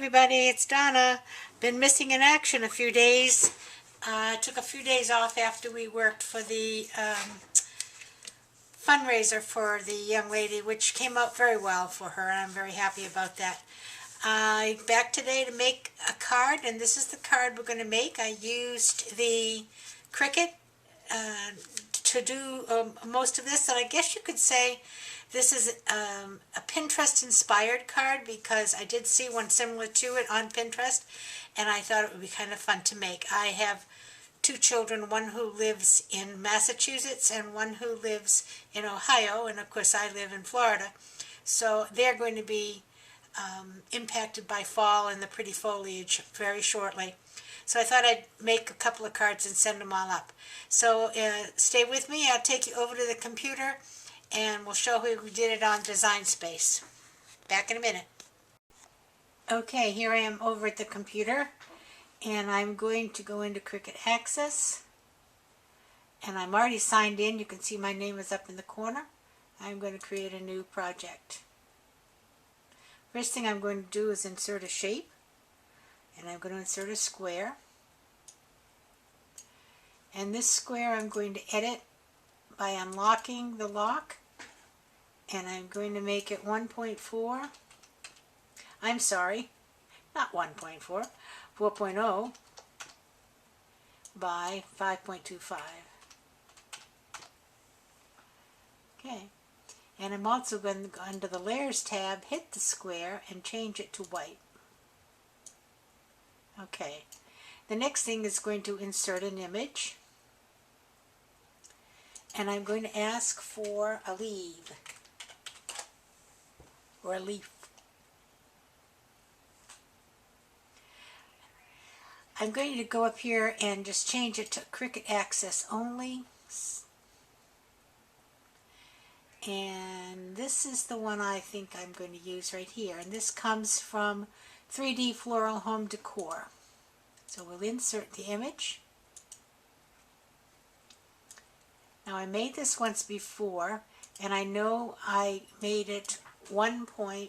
everybody, it's Donna. Been missing in action a few days. Took a few days off after we worked for the fundraiser for the young lady, which came out very well for her, and I'm very happy about that. Back today to make a card, and this is the card we're going to make. I used the Cricut to do most of this, and I guess you could say this is a Pinterest-inspired card because I did see one similar to it on Pinterest, and I thought it would be kind of fun to make. I have two children, one who lives in Massachusetts and one who lives in Ohio, and of course I live in Florida. So they're going to be impacted by fall and the pretty foliage very shortly. So I thought I'd make a couple of cards and send them all up. So stay with me. I'll take you over to the computer and we'll show you we did it on Design Space. Back in a minute. Okay, here I am over at the computer, and I'm going to go into Cricut Access, and I'm already signed in. You can see my name is up in the corner. I'm going to create a new project. First thing I'm going to do is insert a shape, and I'm going to insert a square, and this square I'm going to edit by unlocking the lock, and I'm going to make it 1.4. I'm sorry, not 1.4, 4.0 by 5.25. Okay, and I'm also going to go under the Layers tab, hit the square, and change it to white. Okay, the next thing is going to insert an image, and I'm going to ask for a leaf, or a leaf. I'm going to go up here and just change it to Cricut Access only. And this is the one I think I'm going to use right here. And this comes from 3D Floral Home Decor. So we'll insert the image. Now I made this once before, and I know I made it 1.1.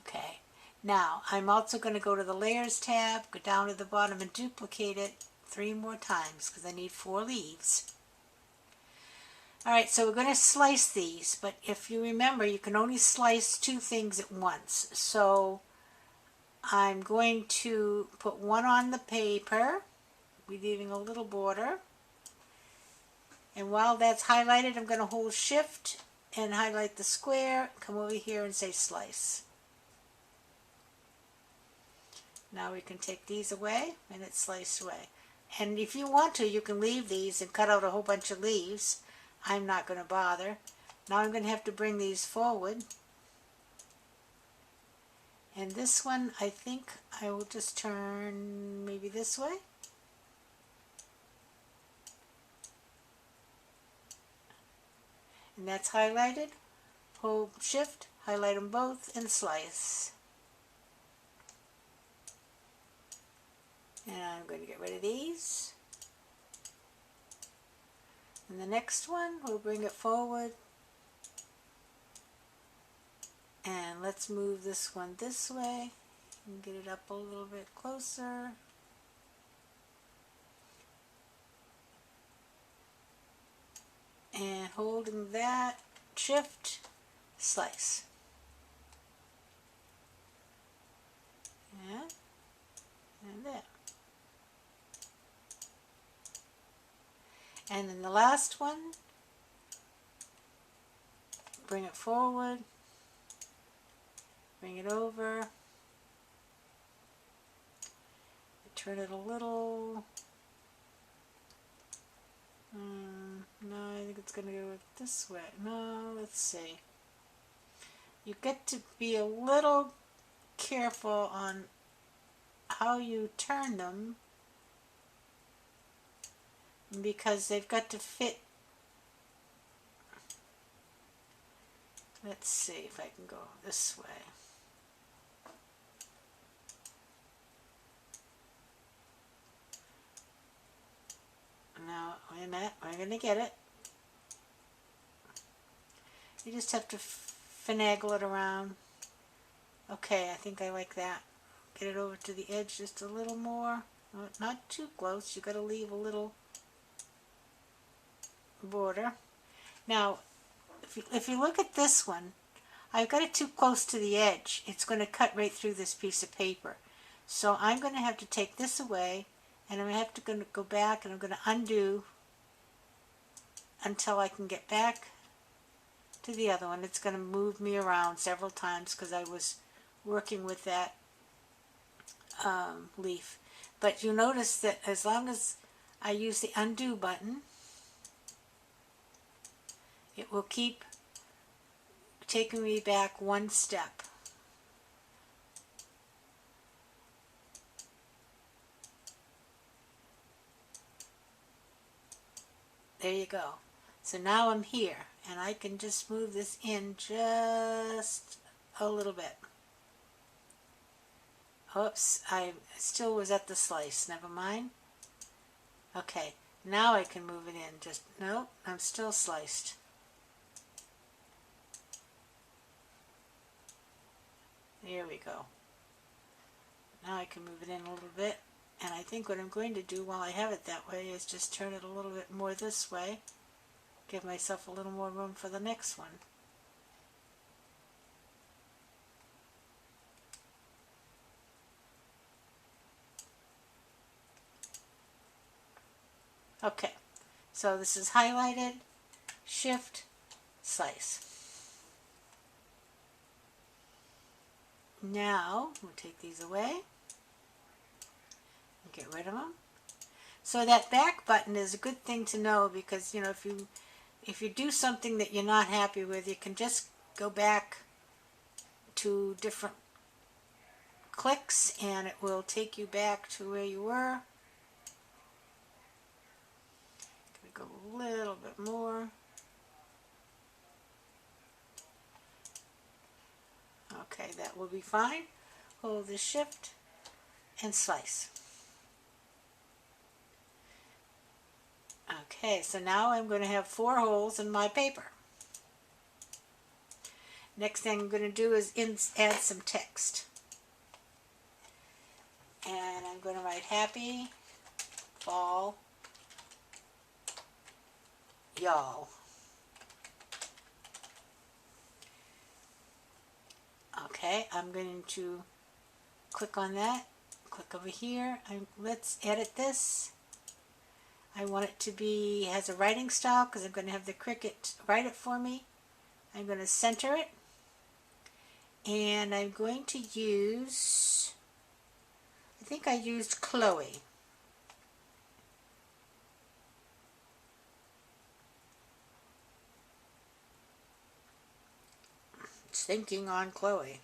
Okay, now I'm also going to go to the Layers tab, go down to the bottom and duplicate it 3 more times because I need 4 leaves. Alright, so we're going to slice these, but if you remember, you can only slice 2 things at once. So I'm going to put one on the paper, leaving a little border. And while that's highlighted, I'm going to hold Shift and highlight the square, come over here and say slice. Now we can take these away, and it's sliced away. And if you want to, you can leave these and cut out a whole bunch of leaves. I'm not going to bother. Now I'm going to have to bring these forward. And this one, I think I will just turn maybe this way. And that's highlighted. Hold Shift, highlight them both, and slice. And I'm going to get rid of these. And the next one, we'll bring it forward. And let's move this one this way and get it up a little bit closer. And holding that, Shift, slice. Yeah, and there. And then the last one, bring it forward, bring it over, turn it a little. No, I think it's going to go this way. No, let's see. You get to be a little careful on how you turn them because they've got to fit. Let's see if I can go this way. Now, wait a minute, we're going to get it. You just have to finagle it around. Okay, I think I like that. Get it over to the edge just a little more. Not too close. You got to leave a little border. Now, if you look at this one, I've got it too close to the edge. It's going to cut right through this piece of paper. So I'm going to have to take this away, and I'm going to go back, and I'm going to undo until I can get back to the other one. It's going to move me around several times because I was working with that leaf. But you notice that as long as I use the undo button, it will keep taking me back one step. There you go. So now I'm here, and I can just move this in just a little bit. Oops, I still was at the slice. Never mind. Okay, now I can move it in. No, I'm still sliced. There we go. Now I can move it in a little bit. And I think what I'm going to do while I have it that way is just turn it a little bit more this way. Give myself a little more room for the next one. Okay, so this is highlighted, shift, slice. Now, we'll take these away and get rid of them. So that back button is a good thing to know because, you know, if you do something that you're not happy with, you can just go back to different clicks and it will take you back to where you were. Go a little bit more. Okay, that will be fine. Hold the shift and slice. Okay, so now I'm going to have 4 holes in my paper. Next thing I'm going to do is add some text. And I'm going to write happy fall y'all. Okay, I'm going to click on that, click over here, let's edit this. I want it to be, has a writing style because I'm going to have the Cricut write it for me. I'm going to center it, and I'm going to use, I think I used Chloe. It's thinking on Chloe.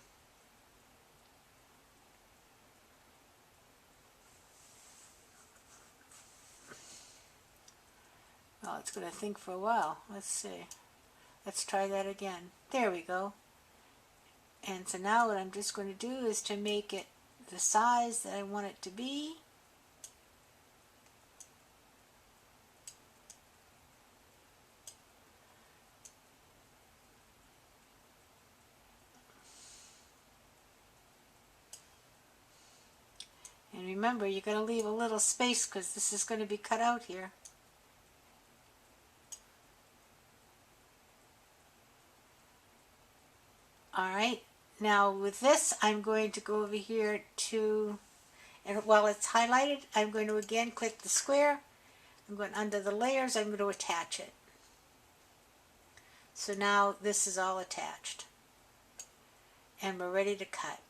Well, it's going to think for a while. Let's see. Let's try that again. There we go. And so now what I'm just going to do is to make it the size that I want it to be. And remember, you're going to leave a little space because this is going to be cut out here. Alright, now with this I'm going to go over here to, and while it's highlighted, I'm going to again click the square. I'm going under the layers, I'm going to attach it. So now this is all attached. And we're ready to cut.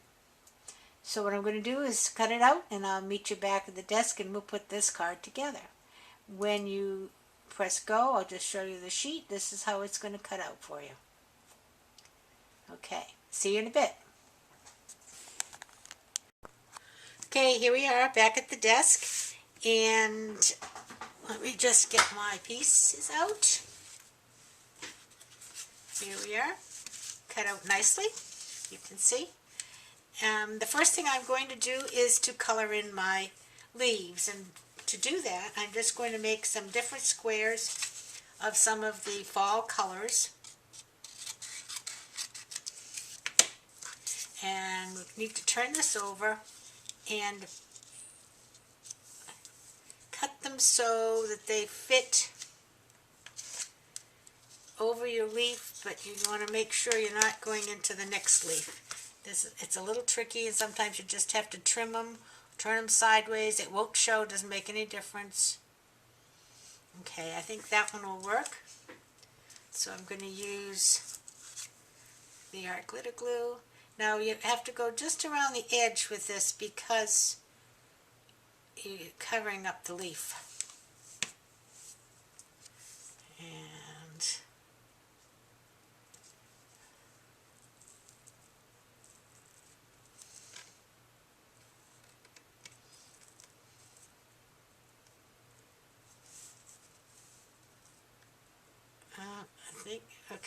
So what I'm going to do is cut it out, and I'll meet you back at the desk and we'll put this card together. When you press go, I'll just show you the sheet. This is how it's going to cut out for you. Okay, see you in a bit. Okay, here we are back at the desk, and let me just get my pieces out. Here we are, cut out nicely, you can see. The first thing I'm going to do is to color in my leaves, and to do that I'm just going to make some different squares of some of the fall colors. And we need to turn this over and cut them so that they fit over your leaf, but you want to make sure you're not going into the next leaf. It's a little tricky, and sometimes you just have to trim them, turn them sideways. It won't show, doesn't make any difference. Okay, I think that one will work. So I'm going to use the art glitter glue. Now you have to go just around the edge with this because you're covering up the leaf. And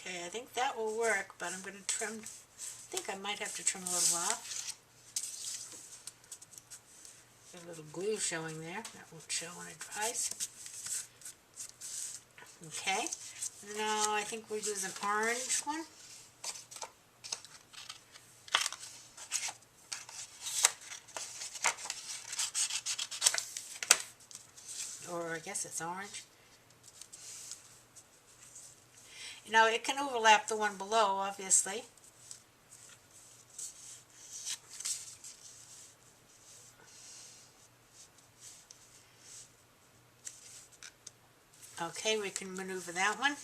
I think that will work, but I'm going to trim. I think I might have to trim a little off. Got a little glue showing there. That won't show when it dries. Okay. Now I think we'll use an orange one. Or I guess it's orange. Now it can overlap the one below, obviously. Okay, we can maneuver that one.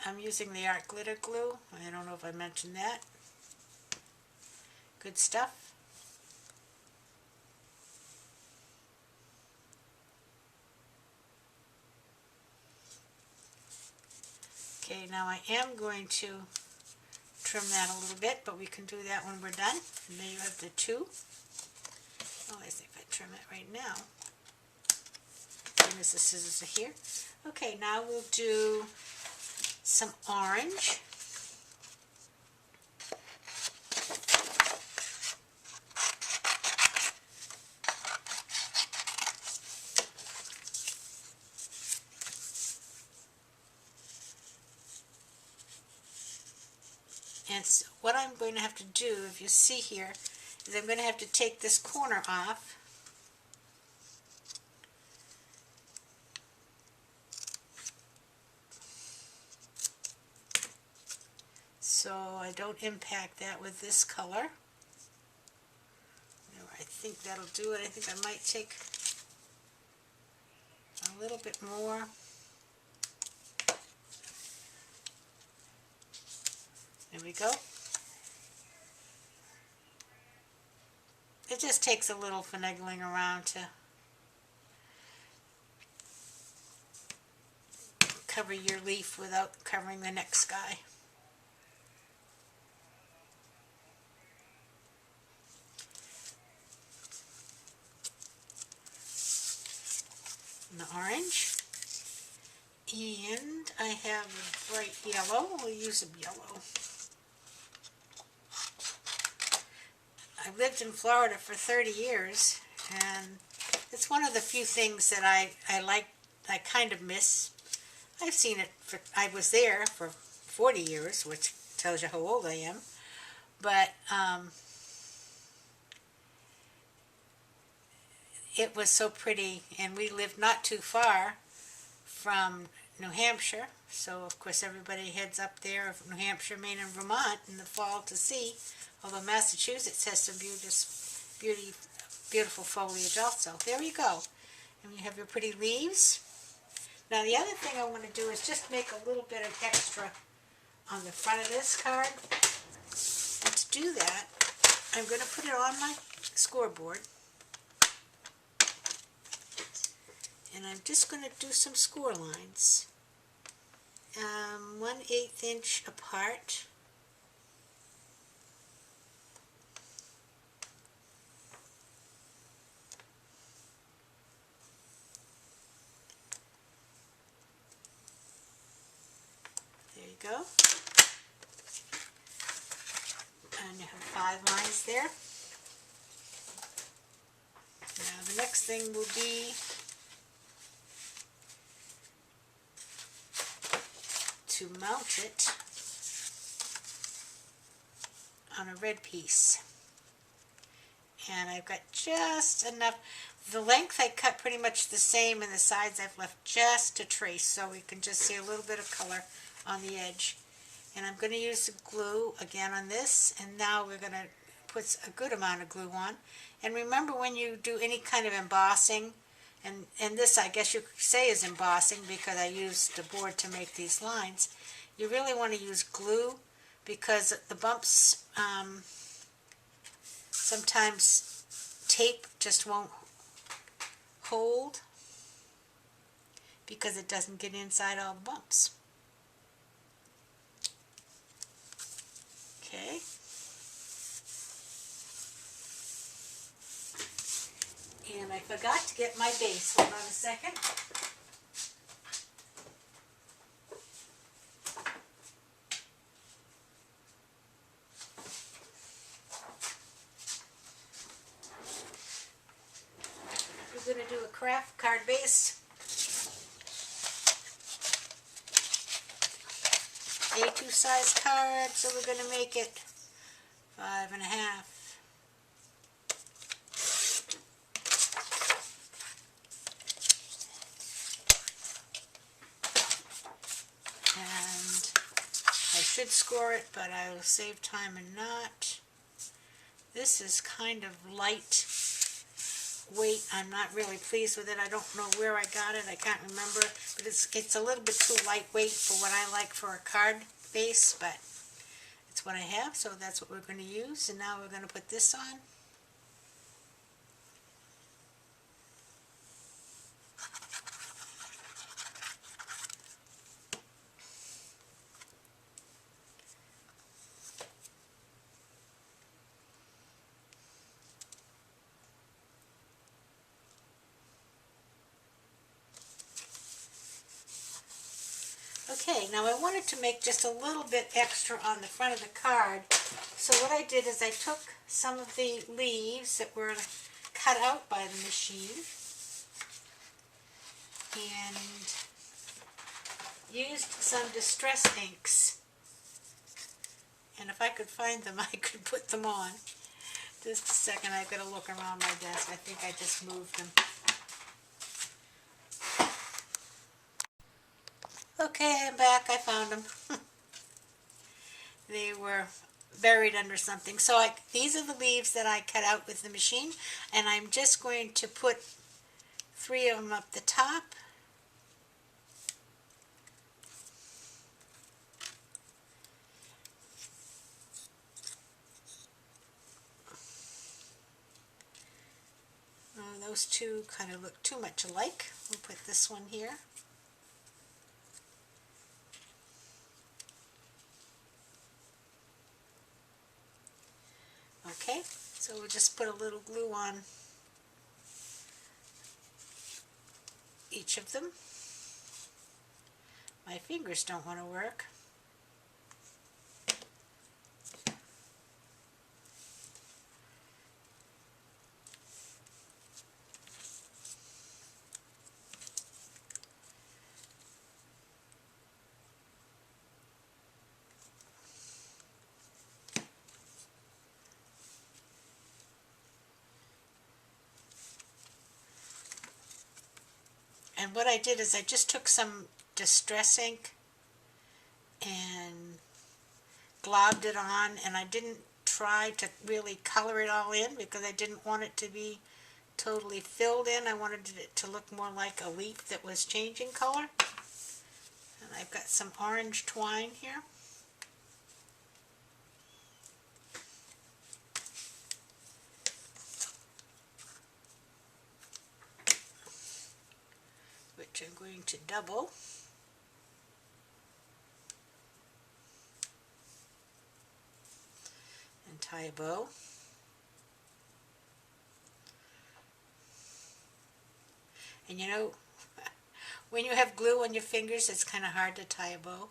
I'm using the art glitter glue. I don't know if I mentioned that. Good stuff. Okay, now I am going to trim that a little bit, but we can do that when we're done. And there you have the two. Oh, I think if I trim it right now. Goodness, the scissors are here. Okay, now we'll do some orange. And so what I'm going to have to do, if you see here, is I'm going to have to take this corner off. So I don't impact that with this color. I think that'll do it. I think I might take a little bit more. There we go. It just takes a little finagling around to cover your leaf without covering the next guy. And the orange. And I have a bright yellow. We'll use a yellow. I lived in Florida for 30 years, and it's one of the few things that I like, I kind of miss. I've seen it, I was there for 40 years, which tells you how old I am, but it was so pretty, and we lived not too far from New Hampshire, so of course everybody heads up there of New Hampshire, Maine, and Vermont in the fall to see. Although Massachusetts has some beautiful foliage also. There you go. And you have your pretty leaves. Now the other thing I want to do is just make a little bit of extra on the front of this card. And to do that, I'm going to put it on my scoreboard. And I'm just going to do some score lines. 1/8 inch apart. Go. And you have 5 lines there. Now the next thing will be to mount it on a red piece. And I've got just enough. The length I cut pretty much the same, and the sides I've left just a trace so we can just see a little bit of color on the edge. And I'm going to use the glue again on this, and now we're going to put a good amount of glue on. And remember, when you do any kind of embossing, and this I guess you could say is embossing because I used the board to make these lines, you really want to use glue because the bumps, sometimes tape just won't hold because it doesn't get inside all the bumps. Okay. And I forgot to get my base. Hold on a second. We're going to do a craft card base. A2 size card, so we're going to make it 5.5. And I should score it, but I will save time and not. This is kind of light weight. I'm not really pleased with it. I don't know where I got it. I can't remember, but it's a little bit too lightweight for what I like for a card base, but it's what I have, so that's what we're going to use. And now we're going to put this on. Okay, now I wanted to make just a little bit extra on the front of the card. So what I did is I took some of the leaves that were cut out by the machine and used some distress inks. And if I could find them, I could put them on. Just a second, I've got to look around my desk. I think I just moved them. Okay, I'm back. I found them. They were buried under something. So these are the leaves that I cut out with the machine, and I'm just going to put 3 of them up the top. Oh, those two kind of look too much alike. We'll put this one here. Okay, so we'll just put a little glue on each of them. My fingers don't want to work. And what I did is I just took some distress ink and globbed it on, and I didn't try to really color it all in because I didn't want it to be totally filled in. I wanted it to look more like a leaf that was changing color. And I've got some orange twine here. Which I'm going to double. And tie a bow. And you know, when you have glue on your fingers, it's kind of hard to tie a bow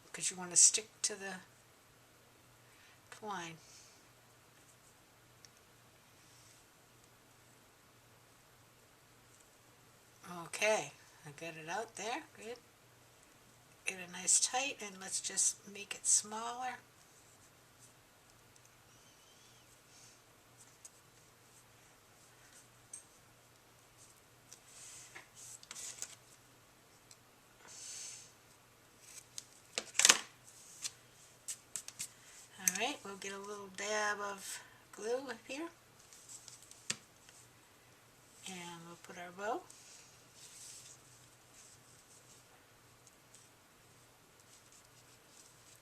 because you want to stick to the twine. Okay, I got it out there. Good. get a nice tight, and let's just make it smaller. Alright, we'll get a little dab of glue up here. And we'll put our bow.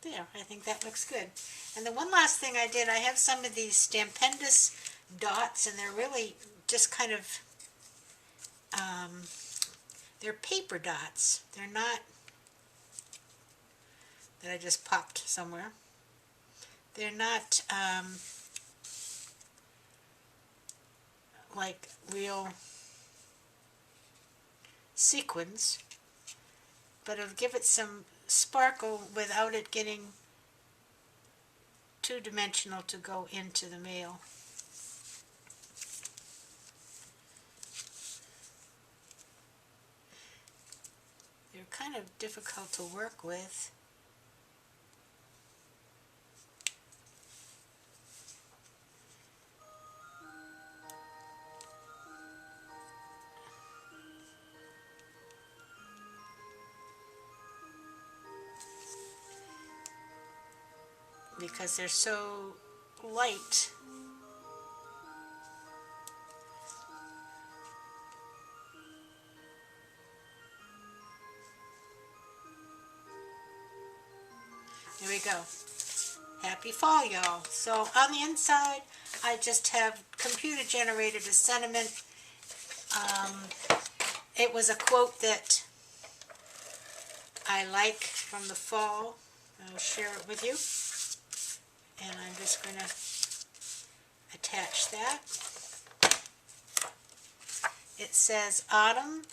There, I think that looks good. And the one last thing I did, I have some of these Stampendous dots, and they're really just kind of, they're paper dots. They're not, that I just popped somewhere. They're not like real sequins, but it'll give it some sparkle without it getting two-dimensional to go into the mail. They're kind of difficult to work with. Because they're so light. There we go. Happy fall, y'all. So on the inside, I just have computer generated a sentiment. It was a quote that I like from the fall. I'll share it with you. And I'm just going to attach that. It says, "Autumn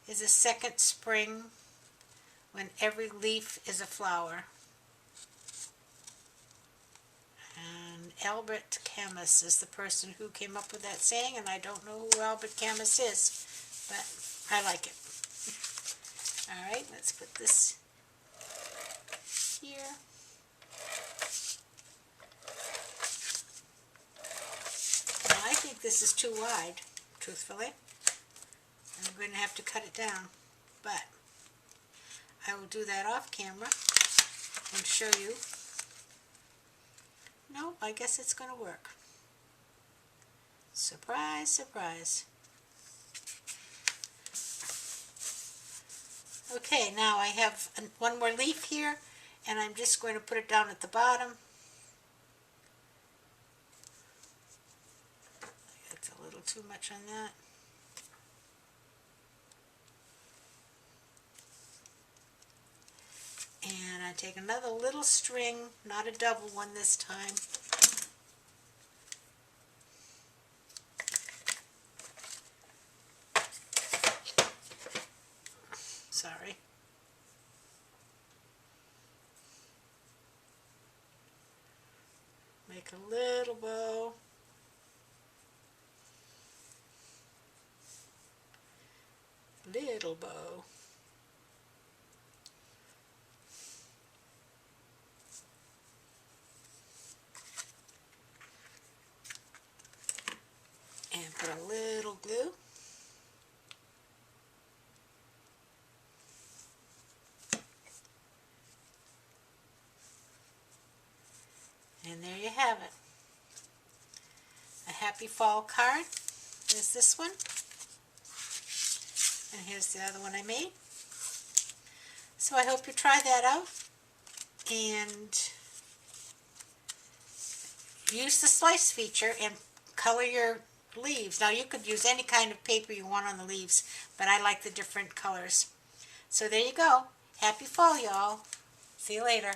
is a second spring when every leaf is a flower." And Albert Camus is the person who came up with that saying, and I don't know who Albert Camus is, but I like it. Alright, let's put this here. Now, I think this is too wide, truthfully. I'm going to have to cut it down, but I will do that off camera and show you. No, I guess it's going to work. Surprise, surprise. Okay, now I have one more leaf here, and I'm just going to put it down at the bottom. That's a little too much on that. And I take another little string, not a double one this time. Sorry. Make a little bow. Little bow. And put a little glue. And there you have it. A happy fall card. There's this one. And here's the other one I made. So I hope you try that out. And use the slice feature and color your leaves. Now you could use any kind of paper you want on the leaves, but I like the different colors. So there you go. Happy fall, y'all. See you later.